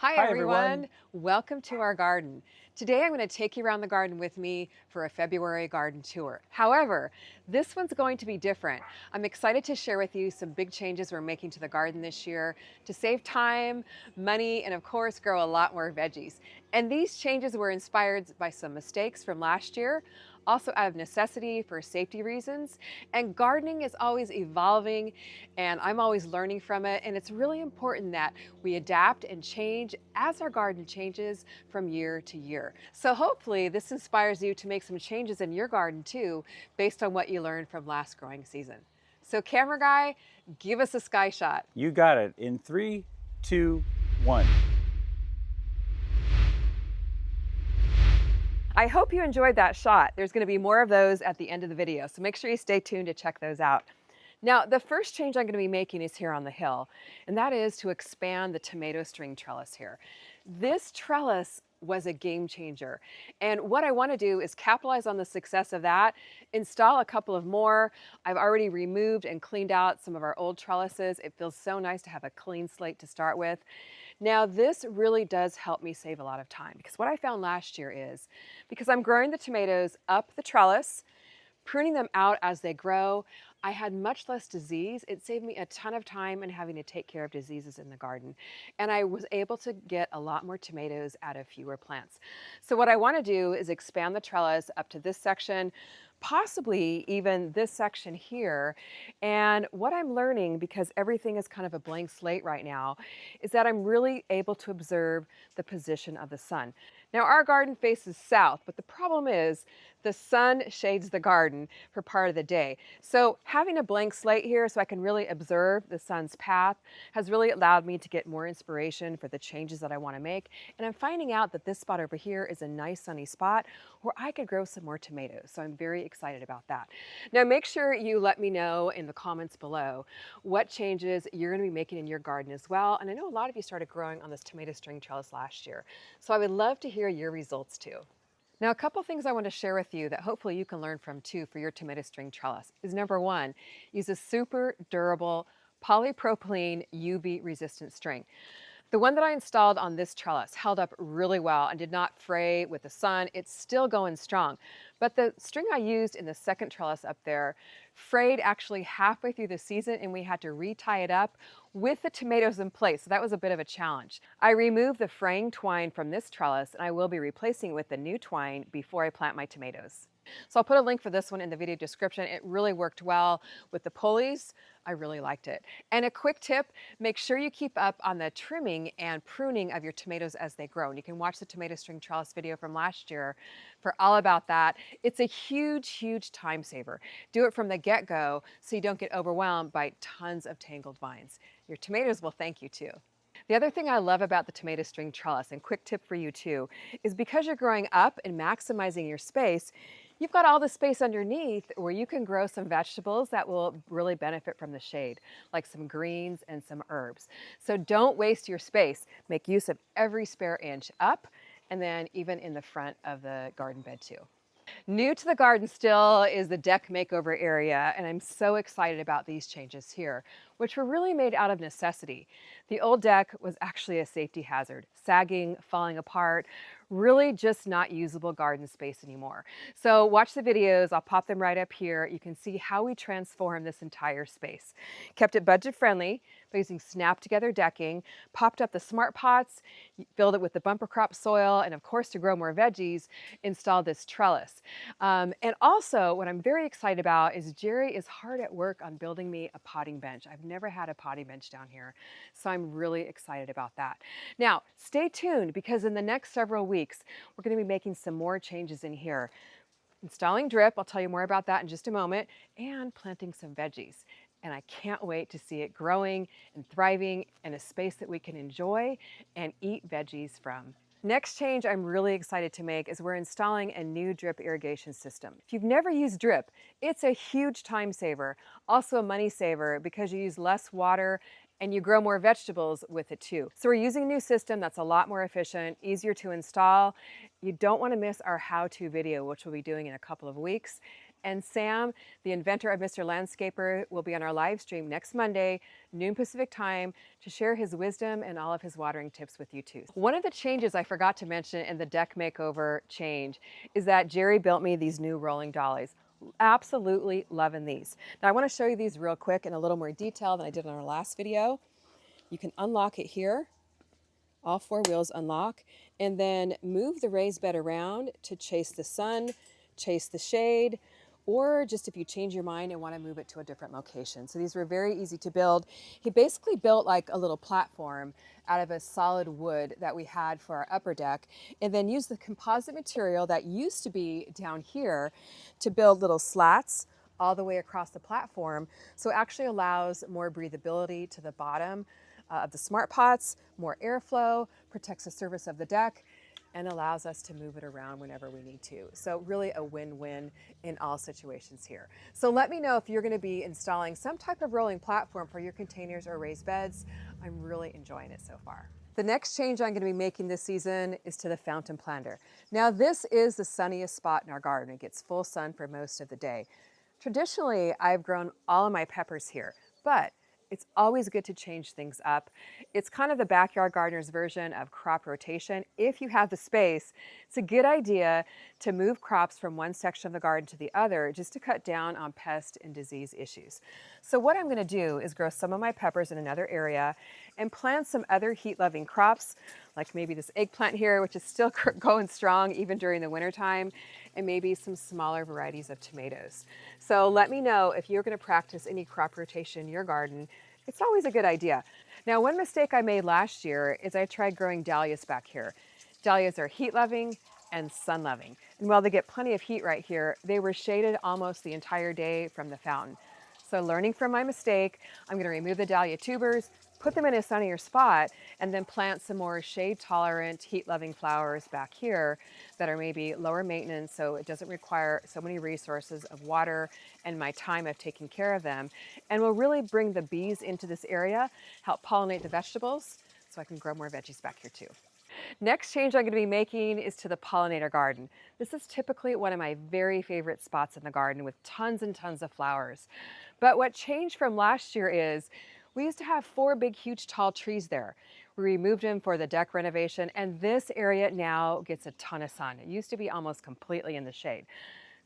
Hi Hi, everyone. everyone, welcome to our garden. Today I'm going to take you around the garden with me for a February garden tour. However, this one's going to be different. I'm excited to share with you some big changes we're making to the garden this year to save time, money, and of course grow a lot more veggies. And these changes were inspired by some mistakes from last year, also out of necessity for safety reasons. And gardening is always evolving and I'm always learning from it. And it's really important that we adapt and change as our garden changes from year to year. So hopefully this inspires you to make some changes in your garden too, based on what you learned from last growing season. So camera guy, give us a sky shot. You got it. In three, two, one. I hope you enjoyed that shot. There's going to be more of those at the end of the video, so make sure you stay tuned to check those out. Now, the first change I'm going to be making is here on the hill, and that is to expand the tomato string trellis here. This trellis was a game changer, and what I want to do is capitalize on the success of that, install a couple of more. I've already removed and cleaned out some of our old trellises. It feels so nice to have a clean slate to start with. Now, this really does help me save a lot of time because what I found last year is because I'm growing the tomatoes up the trellis, pruning them out as they grow, I had much less disease. It saved me a ton of time in having to take care of diseases in the garden. And I was able to get a lot more tomatoes out of fewer plants. So what I want to do is expand the trellis up to this section, possibly even this section here. And what I'm learning, because everything is kind of a blank slate right now, is that I'm really able to observe the position of the sun. Now our garden faces south, but the problem is the sun shades the garden for part of the day. So having a blank slate here so I can really observe the sun's path has really allowed me to get more inspiration for the changes that I want to make. And I'm finding out that this spot over here is a nice sunny spot where I could grow some more tomatoes. So I'm very excited about that. Now make sure you let me know in the comments below what changes you're going to be making in your garden as well. And I know a lot of you started growing on this tomato string trellis last year. So I would love to hear your results too. Now, a couple things I want to share with you that hopefully you can learn from too for your tomato string trellis is number one, use a super durable polypropylene UV resistant string. The one that I installed on this trellis held up really well and did not fray with the sun. It's still going strong. But the string I used in the second trellis up there frayed actually halfway through the season and we had to retie it up with the tomatoes in place. So that was a bit of a challenge. I removed the fraying twine from this trellis and I will be replacing it with the new twine before I plant my tomatoes. So I'll put a link for this one in the video description. It really worked well with the pulleys. I really liked it. And a quick tip, make sure you keep up on the trimming and pruning of your tomatoes as they grow. And you can watch the tomato string trellis video from last year for all about that. It's a huge, huge time saver. Do it from the get-go so you don't get overwhelmed by tons of tangled vines. Your tomatoes will thank you too. The other thing I love about the tomato string trellis, and quick tip for you too, is because you're growing up and maximizing your space, you've got all the space underneath where you can grow some vegetables that will really benefit from the shade, like some greens and some herbs. So don't waste your space. Make use of every spare inch up and then even in the front of the garden bed too. New to the garden still is the deck makeover area, and I'm so excited about these changes here, which were really made out of necessity. The old deck was actually a safety hazard, sagging, falling apart, really just not usable garden space anymore. So watch the videos, I'll pop them right up here. You can see how we transformed this entire space. Kept it budget friendly by using snap together decking, popped up the smart pots, filled it with the bumper crop soil, and of course to grow more veggies, installed this trellis. And also what I'm very excited about is Jerry is hard at work on building me a potting bench. I've never had a potting bench down here, so I'm really excited about that. Now, stay tuned because in the next several weeks, we're going to be making some more changes in here. Installing drip, I'll tell you more about that in just a moment, and planting some veggies. And I can't wait to see it growing and thriving in a space that we can enjoy and eat veggies from. Next change I'm really excited to make is we're installing a new drip irrigation system. If you've never used drip, it's a huge time saver, also a money saver because you use less water and you grow more vegetables with it too. So we're using a new system that's a lot more efficient, easier to install. You don't want to miss our how-to video, which we'll be doing in a couple of weeks. And Sam, the inventor of Mr. Landscaper, will be on our live stream next Monday, noon Pacific time, to share his wisdom and all of his watering tips with you too. One of the changes I forgot to mention in the deck makeover change is that Jerry built me these new rolling dollies. Absolutely loving these. Now I want to show you these real quick in a little more detail than I did in our last video. You can unlock it here. All four wheels unlock, and then move the raised bed around to chase the sun, chase the shade, or just if you change your mind and want to move it to a different location. So these were very easy to build. He basically built like a little platform out of a solid wood that we had for our upper deck, and then used the composite material that used to be down here to build little slats all the way across the platform. So it actually allows more breathability to the bottom of the smart pots, more airflow, protects the surface of the deck, and allows us to move it around whenever we need to. So really a win-win in all situations here. So let me know if you're going to be installing some type of rolling platform for your containers or raised beds. I'm really enjoying it so far. The next change I'm going to be making this season is to the fountain planter. Now this is the sunniest spot in our garden. It gets full sun for most of the day. Traditionally, I've grown all of my peppers here, but it's always good to change things up. It's kind of the backyard gardener's version of crop rotation. If you have the space, it's a good idea to move crops from one section of the garden to the other just to cut down on pest and disease issues. So what I'm gonna do is grow some of my peppers in another area and plant some other heat-loving crops, like maybe this eggplant here, which is still going strong even during the wintertime, and maybe some smaller varieties of tomatoes. So let me know if you're gonna practice any crop rotation in your garden. It's always a good idea. Now, one mistake I made last year is I tried growing dahlias back here. Dahlias are heat-loving and sun-loving. And while they get plenty of heat right here, they were shaded almost the entire day from the fountain. So learning from my mistake, I'm gonna remove the dahlia tubers, put them in a sunnier spot, and then plant some more shade-tolerant, heat-loving flowers back here that are maybe lower maintenance, so it doesn't require so many resources of water and my time of taking care of them, and will really bring the bees into this area, help pollinate the vegetables, so I can grow more veggies back here too. Next change I'm going to be making is to the pollinator garden. This is typically one of my very favorite spots in the garden with tons and tons of flowers. But what changed from last year is we used to have 4 big, huge, tall trees there. We removed them for the deck renovation, and this area now gets a ton of sun. It used to be almost completely in the shade.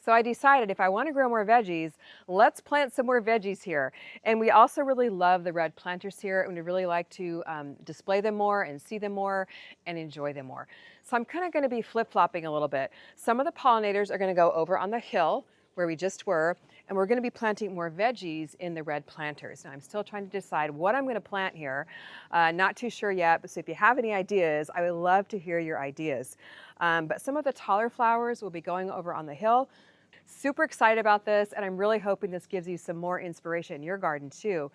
So I decided if I want to grow more veggies, let's plant some more veggies here. And we also really love the red planters here, and we really like to display them more and see them more and enjoy them more. So I'm kind of going to be flip-flopping a little bit. Some of the pollinators are going to go over on the hill where we just were, and we're going to be planting more veggies in the red planters. Now I'm still trying to decide what I'm going to plant here. Not too sure yet, but so if you have any ideas, I would love to hear your ideas. But some of the taller flowers will be going over on the hill. Super excited about this, and I'm really hoping this gives you some more inspiration in your garden too.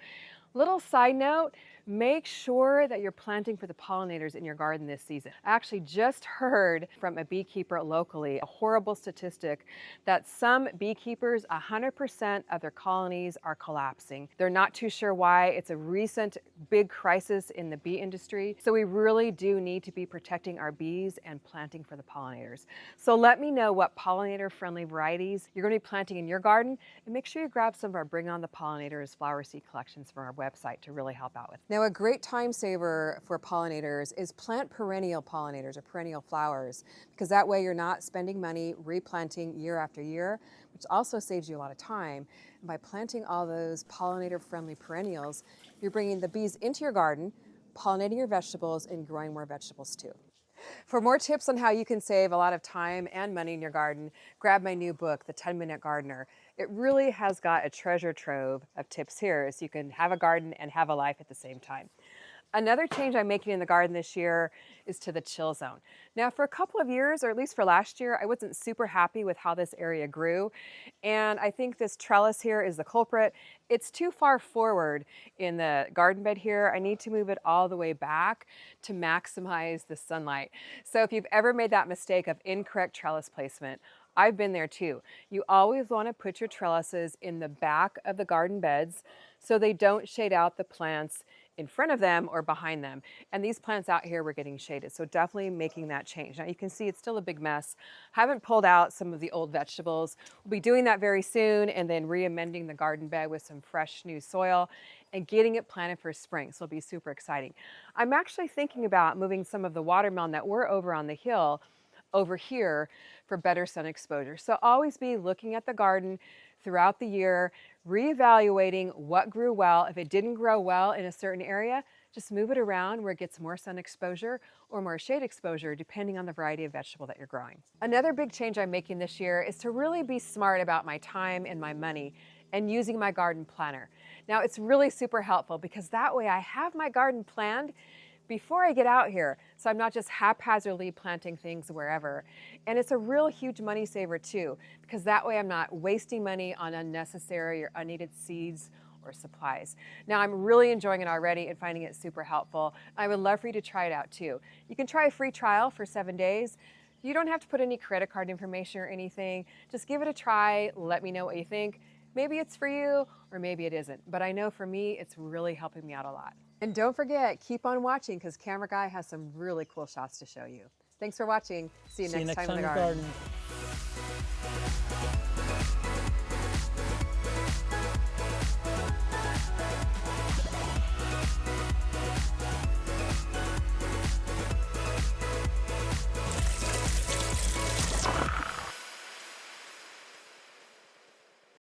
Little side note, make sure that you're planting for the pollinators in your garden this season. I actually just heard from a beekeeper locally a horrible statistic that some beekeepers, 100% of their colonies are collapsing. They're not too sure why. It's a recent big crisis in the bee industry. So we really do need to be protecting our bees and planting for the pollinators. So let me know what pollinator-friendly varieties you're going to be planting in your garden, and make sure you grab some of our Bring on the Pollinators flower seed collections from our website to really help out with. Now, a great time saver for pollinators is plant perennial pollinators or perennial flowers, because that way you're not spending money replanting year after year, which also saves you a lot of time. And by planting all those pollinator-friendly perennials, you're bringing the bees into your garden, pollinating your vegetables, and growing more vegetables too. For more tips on how you can save a lot of time and money in your garden, grab my new book, The 10-Minute Gardener. It really has got a treasure trove of tips here, so you can have a garden and have a life at the same time. Another change I'm making in the garden this year is to the chill zone. Now, for a couple of years, or at least for last year, I wasn't super happy with how this area grew. And I think this trellis here is the culprit. It's too far forward in the garden bed here. I need to move it all the way back to maximize the sunlight. So if you've ever made that mistake of incorrect trellis placement, I've been there too. You always want to put your trellises in the back of the garden beds so they don't shade out the plants in front of them or behind them. And these plants out here were getting shaded. So definitely making that change. Now you can see it's still a big mess. Haven't pulled out some of the old vegetables. We'll be doing that very soon, and then re-amending the garden bed with some fresh new soil and getting it planted for spring. So it'll be super exciting. I'm actually thinking about moving some of the watermelon that were over on the hill over here for better sun exposure. So always be looking at the garden throughout the year, reevaluating what grew well. If it didn't grow well in a certain area, just move it around where it gets more sun exposure or more shade exposure, depending on the variety of vegetable that you're growing. Another big change I'm making this year is to really be smart about my time and my money and using my garden planner. Now, it's really super helpful because that way I have my garden planned before I get out here, so I'm not just haphazardly planting things wherever. And it's a real huge money saver too, because that way I'm not wasting money on unnecessary or unneeded seeds or supplies. Now, I'm really enjoying it already and finding it super helpful. I would love for you to try it out too. You can try a free trial for 7 days. You don't have to put any credit card information or anything. Just give it a try. Let me know what you think. Maybe it's for you or maybe it isn't. But I know for me, it's really helping me out a lot. And don't forget, keep on watching because CameraGuy has some really cool shots to show you. Thanks for watching. See you next time in the garden.